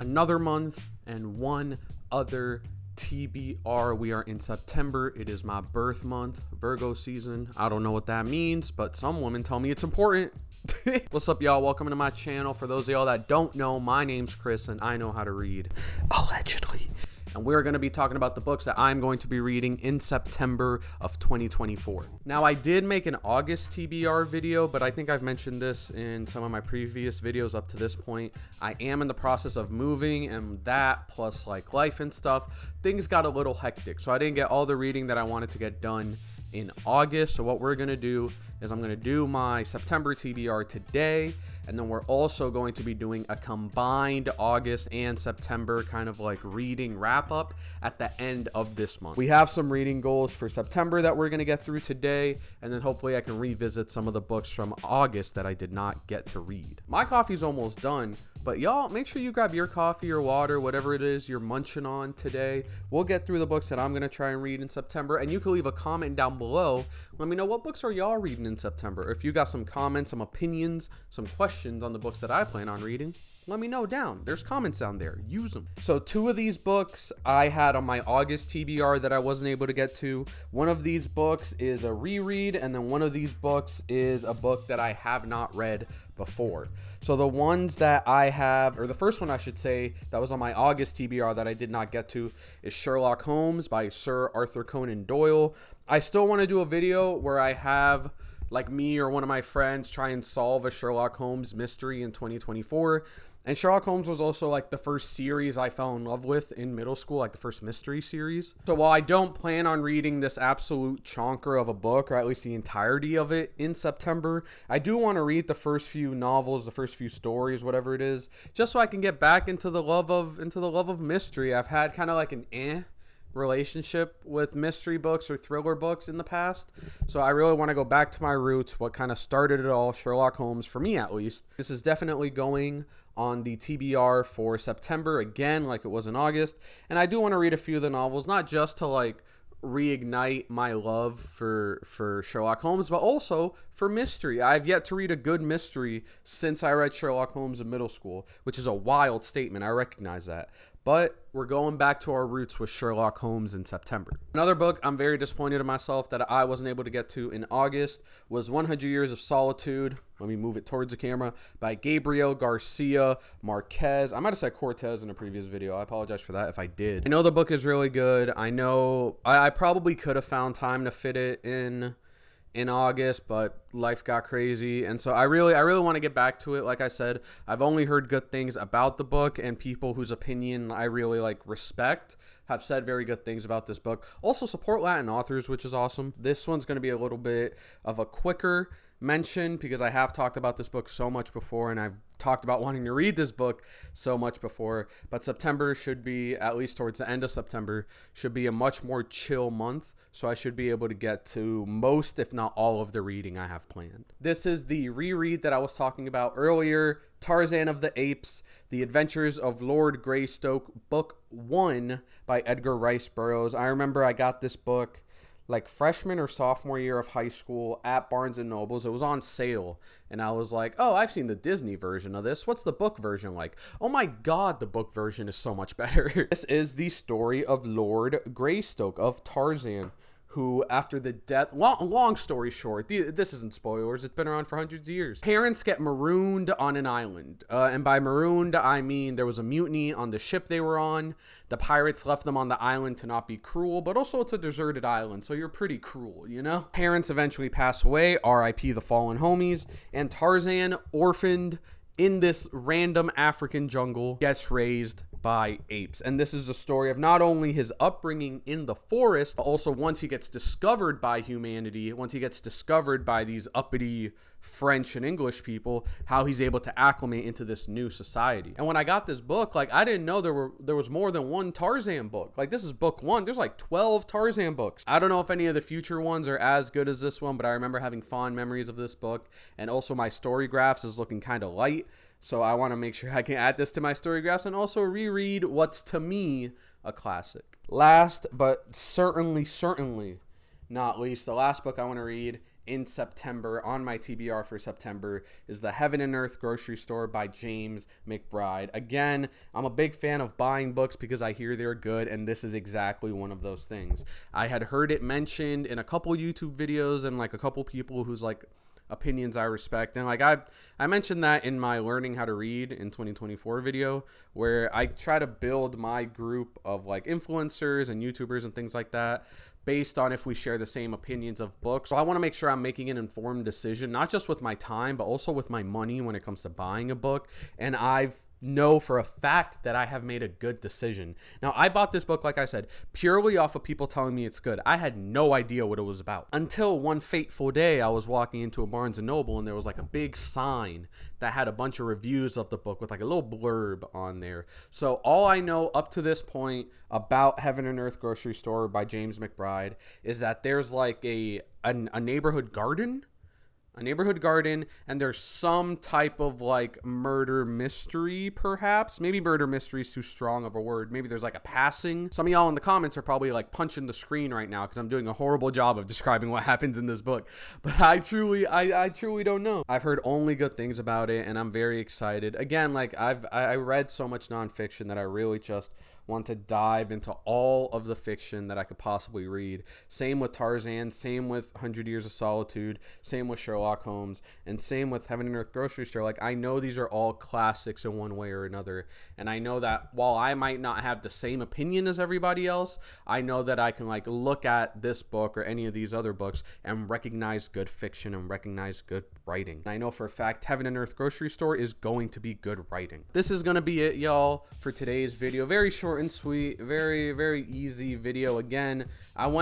Another month and one other TBR. We are in September. It is my birth month, Virgo season. I don't know what that means, but some women tell me it's important. What's up, y'all? Welcome to my channel. For those of y'all that don't know, my name's Chris and I know how to read. Allegedly. And we're going to be talking about the books that I'm going to be reading in September of 2024. Now, I did make an August TBR video, but I think I've mentioned this in some of my previous videos up to this point. I am in the process of moving, and that plus like life and stuff, things got a little hectic. So I didn't get all the reading that I wanted to get done in August. So what we're going to do is I'm going to do my September TBR today, and then we're also going to be doing a combined August and September kind of like reading wrap up at the end of this month. We have some reading goals for September that we're going to get through today, and then hopefully I can revisit some of the books from August that I did not get to read. My coffee's almost done, but y'all make sure you grab your coffee or water, whatever it is you're munching on today. We'll get through the books that I'm going to try and read in September, and you can leave a comment down below. Let me know what books are y'all reading in September. If you got some comments, some opinions, some questions on the books that I plan on reading, let me know down. There's comments down there. Use them. So two of these books I had on my August TBR that I wasn't able to get to. One of these books is a reread, and then one of these books is a book that I have not read before. So the ones that I have, or the first one I should say, that was on my August TBR that I did not get to is Sherlock Holmes by Sir Arthur Conan Doyle. I still want to do a video where I have like me or one of my friends try and solve a Sherlock Holmes mystery in 2024. And Sherlock Holmes was also like the first series I fell in love with in middle school, like the first mystery series. So while I don't plan on reading this absolute chonker of a book, or at least the entirety of it in September, I do want to read the first few novels, the first few stories, whatever it is, just so I can get back into the love of mystery. I've had kind of like an relationship with mystery books or thriller books in the past, so I really want to go back to my roots, what kind of started it all, Sherlock Holmes, for me at least. This is definitely going on the TBR for September again, like it was in August, and I do want to read a few of the novels, not just to like reignite my love for Sherlock Holmes, but also for mystery. I've yet to read a good mystery since I read Sherlock Holmes in middle school, which is a wild statement, I recognize that. But we're going back to our roots with Sherlock Holmes in September. Another book I'm very disappointed in myself that I wasn't able to get to in August was 100 Years of Solitude. Let me move it towards the camera. By Gabriel Garcia Marquez. I might have said Cortez in a previous video. I apologize for that if I did. I know the book is really good. I know I probably could have found time to fit it in August, but life got crazy, and so I really want to get back to it. Like I said, I've only heard good things about the book, and people whose opinion I really like respect have said very good things about this book. Also support Latin authors, which is awesome. This one's going to be a little bit of a quicker mention because I have talked about this book so much before, and I've talked about wanting to read this book so much before. But September should be, at least towards the end of September, should be a much more chill month, so I should be able to get to most, if not all, of the reading I have planned. This is the reread that I was talking about earlier, Tarzan of the Apes, The Adventures of Lord Greystoke, Book 1 by Edgar Rice Burroughs. I remember I got this book like freshman or sophomore year of high school at Barnes & Noble's. It was on sale, and I was like, oh, I've seen the Disney version of this. What's the book version like? Oh my God, the book version is so much better. This is the story of Lord Greystoke, of Tarzan, who after the death, long story short, this isn't spoilers, it's been around for hundreds of years. Parents get marooned on an island, and by marooned, I mean there was a mutiny on the ship they were on. The pirates left them on the island to not be cruel, but also it's a deserted island, so you're pretty cruel, you know? Parents eventually pass away, R.I.P. the fallen homies, and Tarzan, orphaned in this random African jungle, gets raised by apes. And this is a story of not only his upbringing in the forest, but also once he gets discovered by humanity, once he gets discovered by these uppity French and English people, how he's able to acclimate into this new society. And when I got this book, like I didn't know there was more than one Tarzan book. Like this is book 1. There's like 12 Tarzan books. I don't know if any of the future ones are as good as this one, but I remember having fond memories of this book. And also my story graphs is looking kind of light, so I want to make sure I can add this to my story graphs and also reread what's to me a classic. Last but certainly not least, the last book I want to read in September on my TBR for September is The Heaven and Earth Grocery Store by James McBride. Again, I'm a big fan of buying books because I hear they're good, and this is exactly one of those things. I had heard it mentioned in a couple YouTube videos and like a couple people who's like opinions I respect, and like I mentioned that in my learning how to read in 2024 video, where I try to build my group of like influencers and YouTubers and things like that based on if we share the same opinions of books. So I want to make sure I'm making an informed decision, not just with my time, but also with my money when it comes to buying a book. And I know for a fact that I have made a good decision. Now, I bought this book, like I said, purely off of people telling me it's good. I had no idea what it was about until one fateful day I was walking into a Barnes & Noble and there was like a big sign that had a bunch of reviews of the book with like a little blurb on there. So all I know up to this point about Heaven and Earth Grocery Store by James McBride is that there's like a neighborhood garden, and there's some type of like murder mystery, perhaps. Maybe murder mystery is too strong of a word. Maybe there's like a passing. Some of y'all in the comments are probably like punching the screen right now because I'm doing a horrible job of describing what happens in this book. But I truly don't know. I've heard only good things about it, and I'm very excited. Again, like I read so much nonfiction that I really just want to dive into all of the fiction that I could possibly read. Same with Tarzan, same with 100 Years of Solitude, same with Sherlock Holmes, and same with Heaven and Earth Grocery Store. Like, I know these are all classics in one way or another, and I know that while I might not have the same opinion as everybody else, I know that I can like look at this book or any of these other books and recognize good fiction and recognize good writing. And I know for a fact Heaven and Earth Grocery Store is going to be good writing. This is going to be it, y'all, for today's video. Very short and sweet, very easy video. Again, I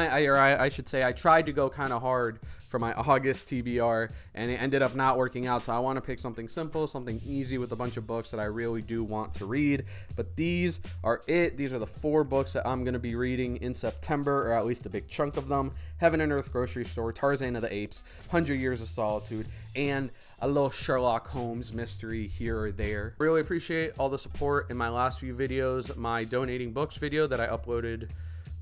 tried to go kind of hard for my August TBR, and it ended up not working out. So I want to pick something simple, something easy with a bunch of books that I really do want to read. But these are it. These are the 4 books that I'm going to be reading in September, or at least a big chunk of them. Heaven and Earth Grocery Store, Tarzan of the Apes, 100 Years of Solitude, and a little Sherlock Holmes mystery here or there. Really appreciate all the support in my last few videos. My donating books video that I uploaded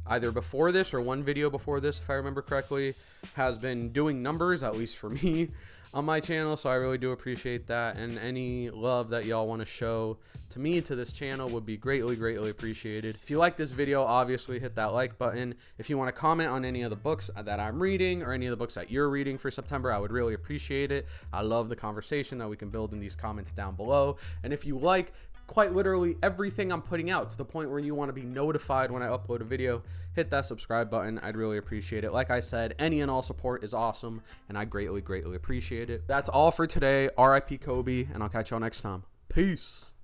either before this or one video before this, if I remember correctly, has been doing numbers, at least for me, on my channel. So I really do appreciate that, and any love that y'all want to show to me, to this channel, would be greatly appreciated. If you like this video, obviously hit that like button. If you want to comment on any of the books that I'm reading or any of the books that you're reading for September, I would really appreciate it. I love the conversation that we can build in these comments down below. And if you like quite literally everything I'm putting out, to the point where you want to be notified when I upload a video, hit that subscribe button. I'd really appreciate it. Like I said, any and all support is awesome, and I greatly appreciate it. That's all for today. RIP Kobe, and I'll catch y'all next time. Peace.